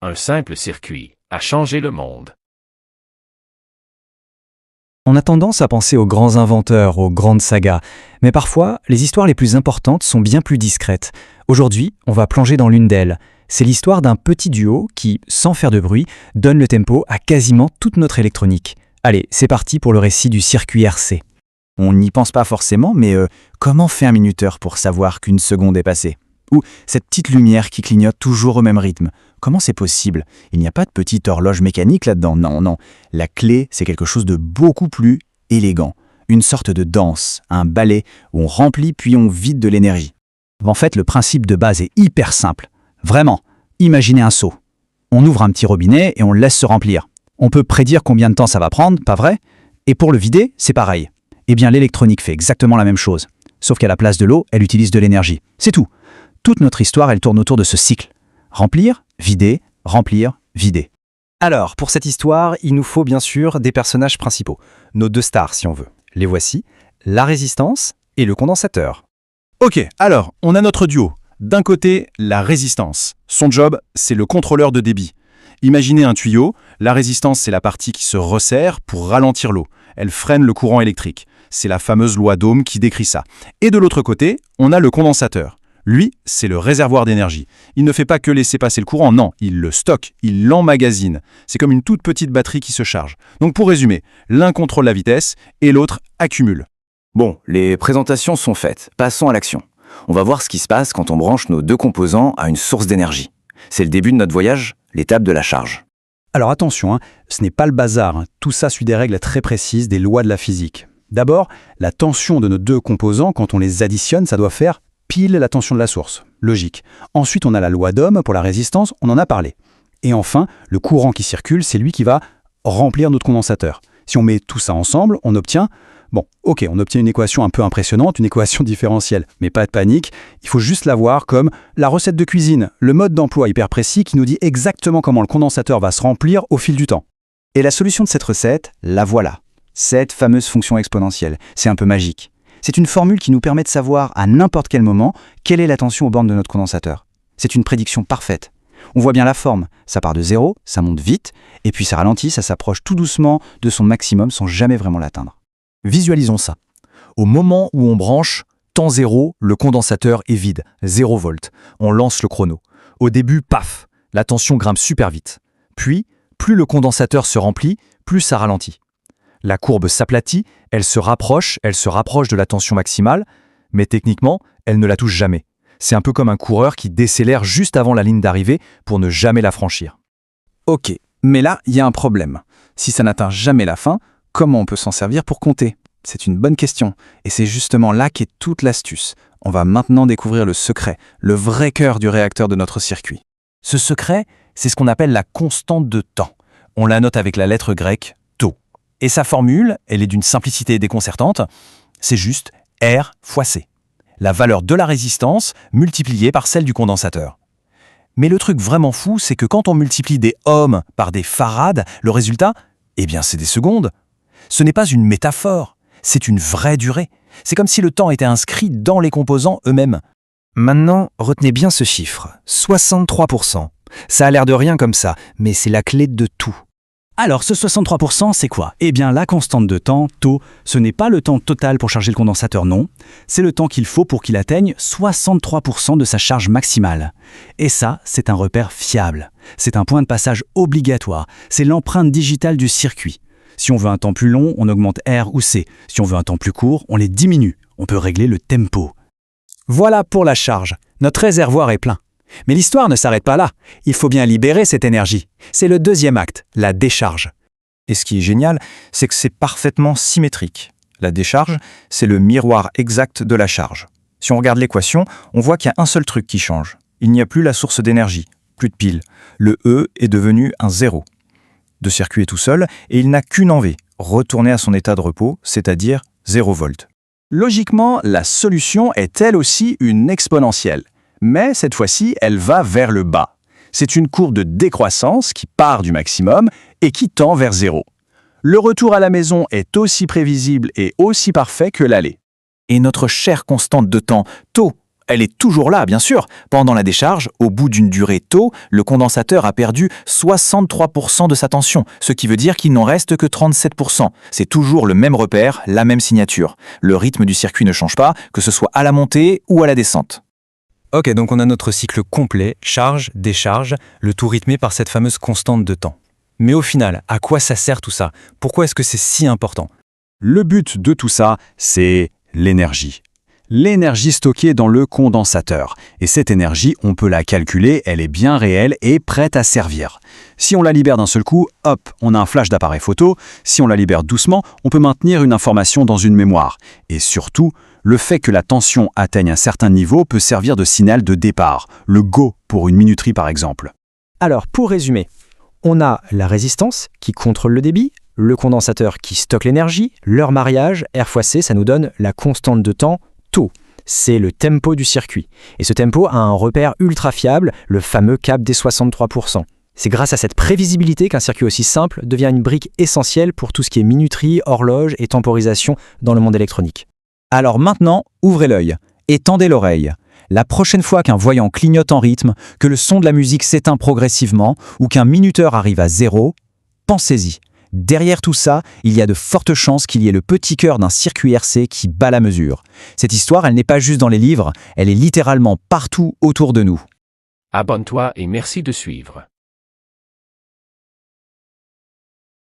Un simple circuit a changé le monde. On a tendance à penser aux grands inventeurs, aux grandes sagas, mais parfois, les histoires les plus importantes sont bien plus discrètes. Aujourd'hui, on va plonger dans l'une d'elles. C'est l'histoire d'un petit duo qui, sans faire de bruit, donne le tempo à quasiment toute notre électronique. Allez, c'est parti pour le récit du circuit RC. On n'y pense pas forcément, mais comment fait un minuteur pour savoir qu'une seconde est passée? Ou cette petite lumière qui clignote toujours au même rythme? Comment c'est possible? Il n'y a pas de petite horloge mécanique là-dedans, non. La clé, c'est quelque chose de beaucoup plus élégant. Une sorte de danse, un ballet où on remplit puis on vide de l'énergie. En fait, le principe de base est hyper simple. Vraiment, imaginez un seau. On ouvre un petit robinet et on le laisse se remplir. On peut prédire combien de temps ça va prendre, pas vrai? Et pour le vider, c'est pareil. Eh bien, l'électronique fait exactement la même chose. Sauf qu'à la place de l'eau, elle utilise de l'énergie. C'est tout. Toute notre histoire, elle tourne autour de ce cycle. Remplir, vider, remplir, vider. Alors, pour cette histoire, il nous faut bien sûr des personnages principaux. Nos deux stars, si on veut. Les voici, la résistance et le condensateur. Ok, alors, on a notre duo. D'un côté, la résistance. Son job, c'est le contrôleur de débit. Imaginez un tuyau, la résistance, c'est la partie qui se resserre pour ralentir l'eau. Elle freine le courant électrique. C'est la fameuse loi d'Ohm qui décrit ça. Et de l'autre côté, on a le condensateur. Lui, c'est le réservoir d'énergie. Il ne fait pas que laisser passer le courant, non, il le stocke, il l'emmagasine. C'est comme une toute petite batterie qui se charge. Donc pour résumer, l'un contrôle la vitesse et l'autre accumule. Bon, les présentations sont faites. Passons à l'action. On va voir ce qui se passe quand on branche nos deux composants à une source d'énergie. C'est le début de notre voyage, l'étape de la charge. Alors attention, ce n'est pas le bazar. Tout ça suit des règles très précises des lois de la physique. D'abord, la tension de nos deux composants, quand on les additionne, ça doit faire pile la tension de la source. Logique. Ensuite, on a la loi d'Ohm pour la résistance, on en a parlé. Et enfin, le courant qui circule, c'est lui qui va remplir notre condensateur. Si on met tout ça ensemble, on obtient une équation un peu impressionnante, une équation différentielle. Mais pas de panique, il faut juste la voir comme la recette de cuisine, le mode d'emploi hyper précis qui nous dit exactement comment le condensateur va se remplir au fil du temps. Et la solution de cette recette, la voilà. Cette fameuse fonction exponentielle. C'est un peu magique. C'est une formule qui nous permet de savoir à n'importe quel moment quelle est la tension aux bornes de notre condensateur. C'est une prédiction parfaite. On voit bien la forme. Ça part de 0, ça monte vite, et puis ça ralentit, ça s'approche tout doucement de son maximum sans jamais vraiment l'atteindre. Visualisons ça. Au moment où on branche, temps 0, le condensateur est vide, 0 volt. On lance le chrono. Au début, paf, la tension grimpe super vite. Puis, plus le condensateur se remplit, plus ça ralentit. La courbe s'aplatit, elle se rapproche de la tension maximale, mais techniquement, elle ne la touche jamais. C'est un peu comme un coureur qui décélère juste avant la ligne d'arrivée pour ne jamais la franchir. Ok, mais là, il y a un problème. Si ça n'atteint jamais la fin, comment on peut s'en servir pour compter? C'est une bonne question, et c'est justement là qu'est toute l'astuce. On va maintenant découvrir le secret, le vrai cœur du réacteur de notre circuit. Ce secret, c'est ce qu'on appelle la constante de temps. On la note avec la lettre grecque τ. Et sa formule, elle est d'une simplicité déconcertante, c'est juste R fois C. La valeur de la résistance multipliée par celle du condensateur. Mais le truc vraiment fou, c'est que quand on multiplie des ohms par des farads, le résultat, c'est des secondes. Ce n'est pas une métaphore, c'est une vraie durée. C'est comme si le temps était inscrit dans les composants eux-mêmes. Maintenant, retenez bien ce chiffre, 63%. Ça a l'air de rien comme ça, mais c'est la clé de tout. Alors, ce 63%, c'est quoi? Eh bien, la constante de temps, τ, ce n'est pas le temps total pour charger le condensateur, non. C'est le temps qu'il faut pour qu'il atteigne 63% de sa charge maximale. Et ça, c'est un repère fiable. C'est un point de passage obligatoire. C'est l'empreinte digitale du circuit. Si on veut un temps plus long, on augmente R ou C. Si on veut un temps plus court, on les diminue. On peut régler le tempo. Voilà pour la charge. Notre réservoir est plein. Mais l'histoire ne s'arrête pas là. Il faut bien libérer cette énergie. C'est le deuxième acte, la décharge. Et ce qui est génial, c'est que c'est parfaitement symétrique. La décharge, c'est le miroir exact de la charge. Si on regarde l'équation, on voit qu'il y a un seul truc qui change. Il n'y a plus la source d'énergie, plus de pile. Le E est devenu un 0. Le circuit est tout seul et il n'a qu'une envie, retourner à son état de repos, c'est-à-dire 0 volt. Logiquement, la solution est elle aussi une exponentielle. Mais cette fois-ci, elle va vers le bas. C'est une courbe de décroissance qui part du maximum et qui tend vers 0. Le retour à la maison est aussi prévisible et aussi parfait que l'aller. Et notre chère constante de temps, τ, Elle est toujours là, bien sûr. Pendant la décharge, au bout d'une durée taux, le condensateur a perdu 63% de sa tension, ce qui veut dire qu'il n'en reste que 37%. C'est toujours le même repère, la même signature. Le rythme du circuit ne change pas, que ce soit à la montée ou à la descente. Ok, donc on a notre cycle complet, charge, décharge, le tout rythmé par cette fameuse constante de temps. Mais au final, à quoi ça sert tout ça? Pourquoi est-ce que c'est si important? Le but de tout ça, c'est l'énergie. L'énergie stockée dans le condensateur. Et cette énergie, on peut la calculer, elle est bien réelle et prête à servir. Si on la libère d'un seul coup, hop, on a un flash d'appareil photo. Si on la libère doucement, on peut maintenir une information dans une mémoire. Et surtout, le fait que la tension atteigne un certain niveau peut servir de signal de départ, le go pour une minuterie par exemple. Alors, pour résumer, on a la résistance qui contrôle le débit, le condensateur qui stocke l'énergie, leur mariage, R fois C, ça nous donne la constante de temps, taux. C'est le tempo du circuit. Et ce tempo a un repère ultra fiable, le fameux cap des 63%. C'est grâce à cette prévisibilité qu'un circuit aussi simple devient une brique essentielle pour tout ce qui est minuterie, horloge et temporisation dans le monde électronique. Alors maintenant, ouvrez l'œil et tendez l'oreille. La prochaine fois qu'un voyant clignote en rythme, que le son de la musique s'éteint progressivement ou qu'un minuteur arrive à 0, pensez-y. Derrière tout ça, il y a de fortes chances qu'il y ait le petit cœur d'un circuit RC qui bat la mesure. Cette histoire, elle n'est pas juste dans les livres, elle est littéralement partout autour de nous. Abonne-toi et merci de suivre.